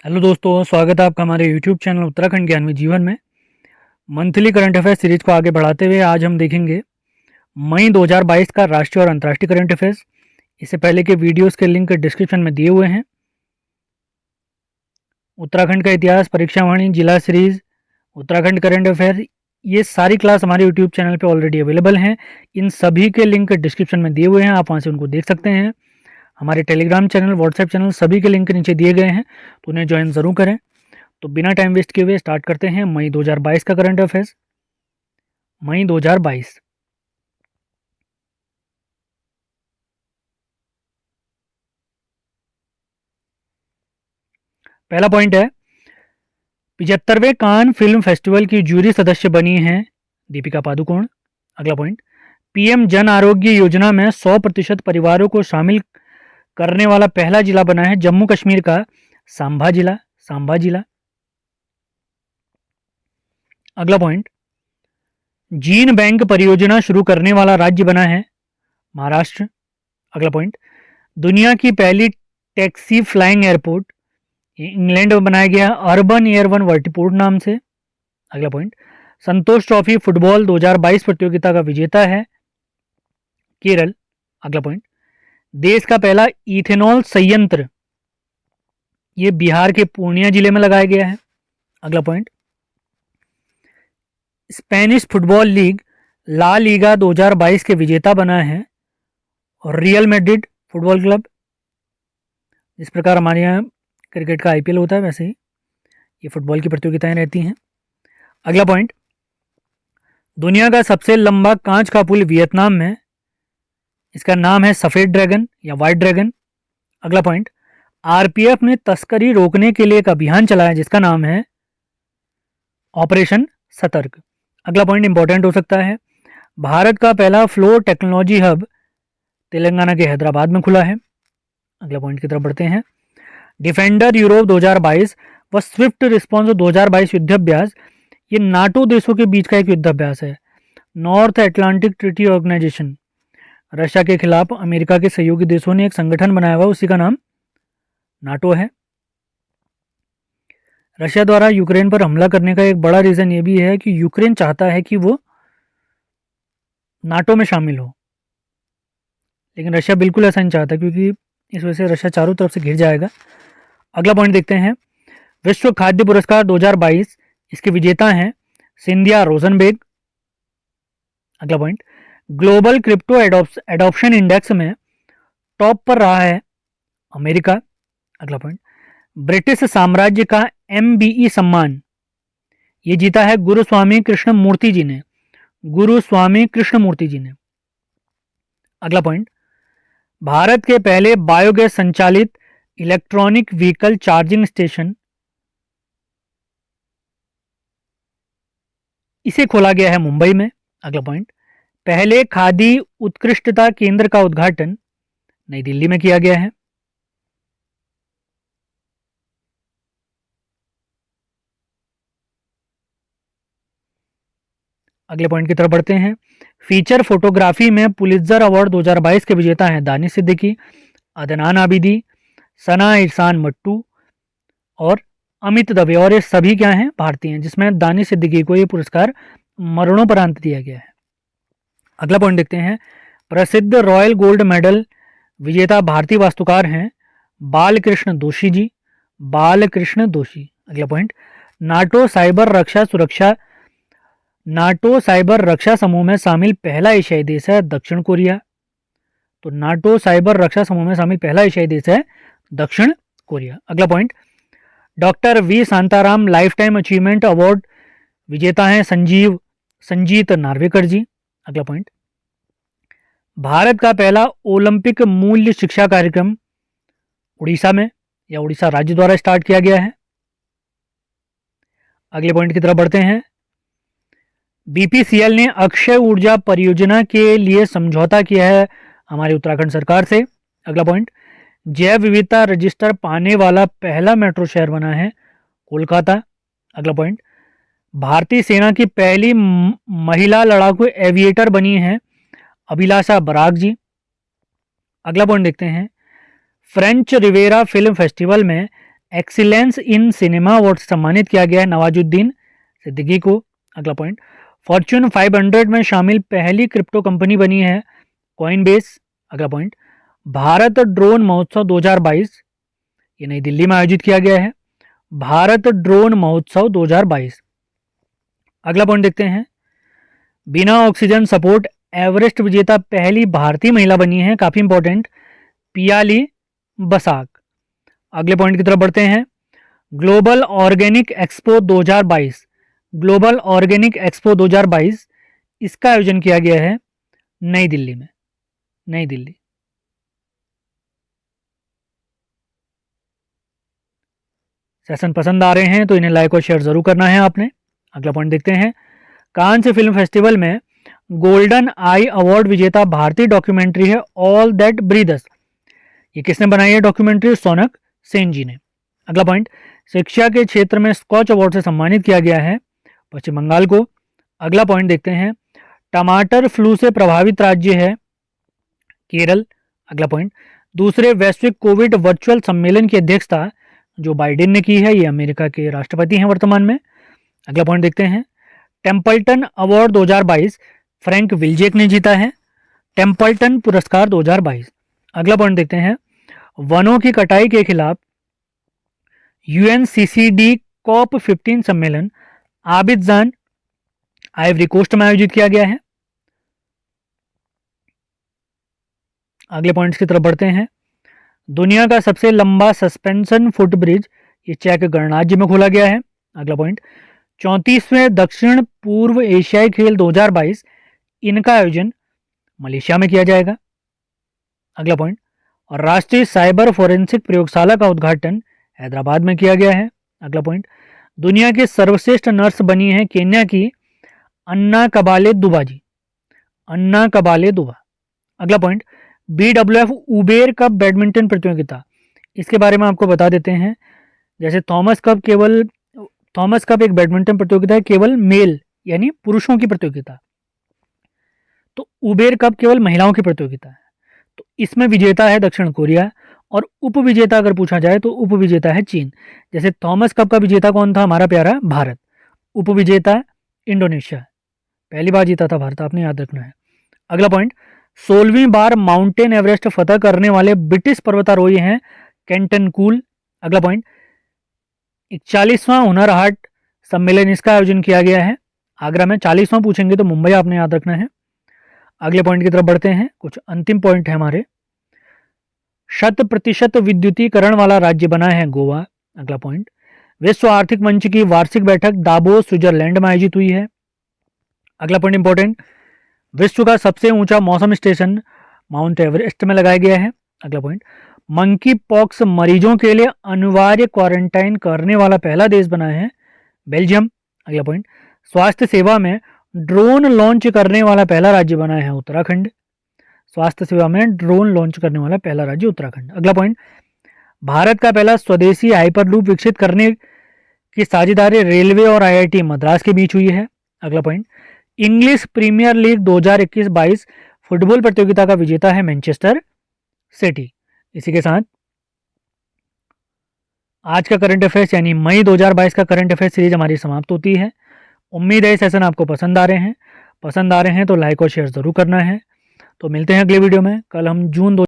Hello दोस्तों, स्वागत है आपका हमारे यूट्यूब चैनल उत्तराखंड ज्ञान में जीवन में। मंथली करंट अफेयर सीरीज को आगे बढ़ाते हुए आज हम देखेंगे मई 2022 का राष्ट्रीय और अंतर्राष्ट्रीय करंट अफेयर्स। इससे पहले के वीडियोस के लिंक डिस्क्रिप्शन में दिए हुए हैं। उत्तराखंड का इतिहास, परीक्षावाणी, जिला सीरीज, उत्तराखंड करंट अफेयर, ये सारी क्लास हमारे यूट्यूब चैनल पर ऑलरेडी अवेलेबल हैं। इन सभी के लिंक डिस्क्रिप्शन में दिए हुए हैं, आप वहाँ से उनको देख सकते हैं। हमारे टेलीग्राम चैनल, व्हाट्सएप चैनल, सभी के लिंक नीचे दिए गए हैं, तो उन्हें ज्वाइन ज़रूर करें। तो बिना टाइम वेस्ट किए हुए स्टार्ट करते हैं मई 2022 का करंट अफेयर्स। मई 2022। पहला पॉइंट है, 75वें कान फिल्म फेस्टिवल की जूरी सदस्य बनी हैं दीपिका पादुकोण। अगला पॉइंट, पीएम जन आरोग्य योजना में 100% परिवारों को शामिल करने वाला पहला जिला बना है जम्मू कश्मीर का सांबा जिला। सांबा जिला। अगला पॉइंट, जीन बैंक परियोजना शुरू करने वाला राज्य बना है महाराष्ट्र। अगला पॉइंट, दुनिया की पहली टैक्सी फ्लाइंग एयरपोर्ट इंग्लैंड में बनाया गया अर्बन एयर वन वर्टिपोर्ट नाम से। अगला पॉइंट, संतोष ट्रॉफी फुटबॉल 2022 प्रतियोगिता का विजेता है केरल। अगला पॉइंट, देश का पहला इथेनॉल संयंत्र ये बिहार के पूर्णिया जिले में लगाया गया है। अगला point, Spanish football league La Liga 2022 के विजेता बना है और रियल मैड्रिड फुटबॉल क्लब। इस प्रकार हमारे यहाँ क्रिकेट का आईपीएल होता है, वैसे ही ये फुटबॉल की प्रतियोगिताएं रहती हैं। अगला पॉइंट, दुनिया का सबसे लंबा कांच का पुल वियतनाम में, इसका नाम है सफ़ेद ड्रैगन या वाइट ड्रैगन। अगला पॉइंट, आरपीएफ ने तस्करी रोकने के लिए एक अभियान चलाया जिसका नाम है ऑपरेशन सतर्क। अगला पॉइंट इंपॉर्टेंट हो सकता है, भारत का पहला फ्लोर टेक्नोलॉजी हब तेलंगाना के हैदराबाद में खुला है। अगला पॉइंट की तरफ बढ़ते हैं, डिफेंडर यूरोप 2022 व स्विफ्ट रिस्पॉन्स 2022 युद्धाभ्यास ये नाटो देशों के बीच का एक युद्धाभ्यास है। North Atlantic Treaty Organisation, Russia के खिलाफ अमेरिका के सहयोगी देशों ने एक संगठन बनाया हुआ, उसी का नाम नाटो है। रशिया द्वारा यूक्रेन पर हमला करने का एक बड़ा रीज़न ये भी है कि यूक्रेन चाहता है कि वो नाटो में शामिल हो, लेकिन रशिया बिल्कुल ऐसा नहीं चाहता, क्योंकि इस वजह से रशिया चारों तरफ से घिर जाएगा। अगला पॉइंट देखते हैं, विश्व खाद्य पुरस्कार 2022 इसके विजेता हैं सिंधिया रोजनबेग। अगला point, global crypto adoption index में टॉप पर रहा है अमेरिका। अगला पॉइंट, ब्रिटिश साम्राज्य का MBE सम्मान ये जीता है गुरुस्वामी कृष्णमूर्ति जी ने। गुरुस्वामी कृष्णमूर्ति जी ने। अगला पॉइंट, भारत के पहले बायोगैस संचालित इलेक्ट्रॉनिक व्हीकल चार्जिंग स्टेशन इसे खोला गया है मुंबई में। अगला पॉइंट, पहले खादी उत्कृष्टता केंद्र का उद्घाटन नई दिल्ली में किया गया है। अगले पॉइंट की तरफ बढ़ते हैं, फीचर फोटोग्राफी में पुलित्जर अवार्ड 2022 के विजेता हैं दानिश सिद्दीकी, अदनान आबिदी, सना इरसान मट्टू और अमित दवे, और ये सभी क्या हैं, भारतीय हैं, जिसमें दानिश सिद्दीकी को ये पुरस्कार मरणोपरांत दिया गया है। अगला पॉइंट देखते हैं, प्रसिद्ध रॉयल गोल्ड मेडल विजेता भारतीय वास्तुकार हैं बालकृष्ण दोषी जी। बालकृष्ण दोषी। अगला पॉइंट, नाटो साइबर रक्षा समूह में शामिल पहला एशियाई देश है दक्षिण कोरिया। तो नाटो साइबर रक्षा समूह में शामिल पहला एशियाई देश है दक्षिण कोरिया। अगला point, doctor V Shantaram life time achievement award विजेता हैं संजीत नार्वेकर जी। अगला पॉइंट, भारत का पहला ओलंपिक मूल्य शिक्षा कार्यक्रम उड़ीसा में या उड़ीसा राज्य द्वारा स्टार्ट किया गया है। अगले पॉइंट की तरफ बढ़ते हैं, BPCL ने अक्षय ऊर्जा परियोजना के लिए समझौता किया है हमारी उत्तराखंड सरकार से। अगला पॉइंट, जैव विविधता रजिस्टर पाने वाला पहला मेट्रो शहर बना है कोलकाता। अगला पॉइंट, भारतीय सेना की पहली महिला लड़ाकू एविएटर बनी हैं अभिलाषा बराग जी। अगला पॉइंट देखते हैं, फ्रेंच रिवेरा फिल्म फेस्टिवल में एक्सीलेंस इन सिनेमा अवार्ड से सम्मानित किया गया है नवाजुद्दीन सिद्दीकी को। अगला पॉइंट, फॉर्च्यून 500 में शामिल पहली क्रिप्टो कंपनी बनी है कॉइनबेस। अगला पॉइंट, भारत ड्रोन महोत्सव 2022 ये नई दिल्ली में आयोजित किया गया है, भारत ड्रोन महोत्सव 2022। अगला पॉइंट देखते हैं, बिना ऑक्सीजन सपोर्ट एवरेस्ट विजेता पहली भारतीय महिला बनी है, काफी इंपॉर्टेंट, पियाली बसाक। अगले पॉइंट की तरफ बढ़ते हैं, global organic expo 2022, global organic expo 2022 इसका आयोजन किया गया है नई दिल्ली में, नई दिल्ली। सेशन पसंद आ रहे हैं तो इन्हें लाइक और शेयर जरूर करना है आपने। अगला पॉइंट देखते हैं, कांस फिल्म फेस्टिवल में गोल्डन आई अवार्ड विजेता भारतीय डॉक्यूमेंट्री है ऑल दैट ब्रीदस। ये किसने बनाई है डॉक्यूमेंट्री? सोनक सेन जी ने। अगला पॉइंट, शिक्षा के क्षेत्र में स्कॉच अवार्ड से सम्मानित किया गया है पश्चिम बंगाल को। अगला पॉइंट देखते हैं, टमाटर फ्लू से प्रभावित राज्य है केरल। अगला पॉइंट, दूसरे वैश्विक कोविड वर्चुअल सम्मेलन की अध्यक्षता जो बाइडेन ने की है, ये अमेरिका के राष्ट्रपति हैं वर्तमान में। अगला पॉइंट देखते हैं, टेम्पल्टन अवार्ड 2022 फ्रैंक विल्जेक ने जीता है, टेम्पल्टन पुरस्कार 2022। अगला पॉइंट देखते हैं, वनों की कटाई के खिलाफ यूएनसीसीडी कॉप 15 सम्मेलन आबिदजान आइवरी कोस्ट में आयोजित किया गया है। अगले पॉइंट्स की तरफ बढ़ते हैं, दुनिया का सबसे लंबा सस्पेंशन फुट ब्रिज ये चेक गणराज्य में खोला गया है। अगला पॉइंट, 34वें दक्षिण पूर्व एशियाई खेल 2022 इनका आयोजन मलेशिया में किया जाएगा। अगला पॉइंट, और राष्ट्रीय साइबर फोरेंसिक प्रयोगशाला का उद्घाटन हैदराबाद में किया गया है। अगला पॉइंट, दुनिया की सर्वश्रेष्ठ नर्स बनी है केन्या की अन्ना कबाले दुबा जी, अन्ना कबाले दुबा। अगला point, BWF Uber cup badminton प्रतियोगिता, इसके बारे में आपको बता देते हैं। जैसे थॉमस कप एक बैडमिंटन प्रतियोगिता है केवल मेल यानी पुरुषों की प्रतियोगिता, तो उबेर कप केवल महिलाओं की प्रतियोगिता है। तो इसमें विजेता है दक्षिण कोरिया और उपविजेता अगर पूछा जाए तो उपविजेता है चीन। जैसे थॉमस कप का विजेता कौन था? हमारा प्यारा भारत। उपविजेता इंडोनेशिया, पहली बार जीता था भारत, आपने याद रखना है। अगला पॉइंट, 16वीं बार माउंटेन एवरेस्ट फतह करने वाले ब्रिटिश पर्वतारोही हैं कैंटन कूल। अगला पॉइंट, 41वां हुनर हाट सम्मेलन इसका आयोजन किया गया है आगरा में। 40वां पूछेंगे तो मुंबई आपने याद रखना है। अगले पॉइंट की तरफ बढ़ते हैं, कुछ अंतिम पॉइंट है हमारे। 100% विद्युतीकरण वाला राज्य बना है गोवा। अगला पॉइंट, विश्व आर्थिक मंच की वार्षिक बैठक दावोस स्विट्जरलैंड में आयोजित हुई है। अगला पॉइंट इंपॉर्टेंट, विश्व का सबसे ऊंचा मौसम स्टेशन माउंट एवरेस्ट में लगाया गया है। अगला पॉइंट, मंकी पॉक्स मरीजों के लिए अनिवार्य क्वारंटाइन करने वाला पहला देश बना है बेल्जियम। अगला पॉइंट, स्वास्थ्य सेवा में ड्रोन लॉन्च करने वाला पहला राज्य बना है उत्तराखंड। स्वास्थ्य सेवा में ड्रोन लॉन्च करने वाला पहला राज्य उत्तराखंड। अगला पॉइंट, भारत का पहला स्वदेशी हाइपरलूप विकसित करने की साझेदारी रेलवे और IIT मद्रास के बीच हुई है। अगला point, English Premier League 2021-22 football प्रतियोगिता का विजेता है मैनचेस्टर सिटी। इसी के साथ आज का करंट अफेयर्स यानी मई 2022 का करंट अफेयर्स सीरीज हमारी समाप्त होती है। उम्मीद है सेशन आपको पसंद आ रहे हैं तो लाइक और शेयर जरूर करना है। तो मिलते हैं अगले वीडियो में। कल हम जून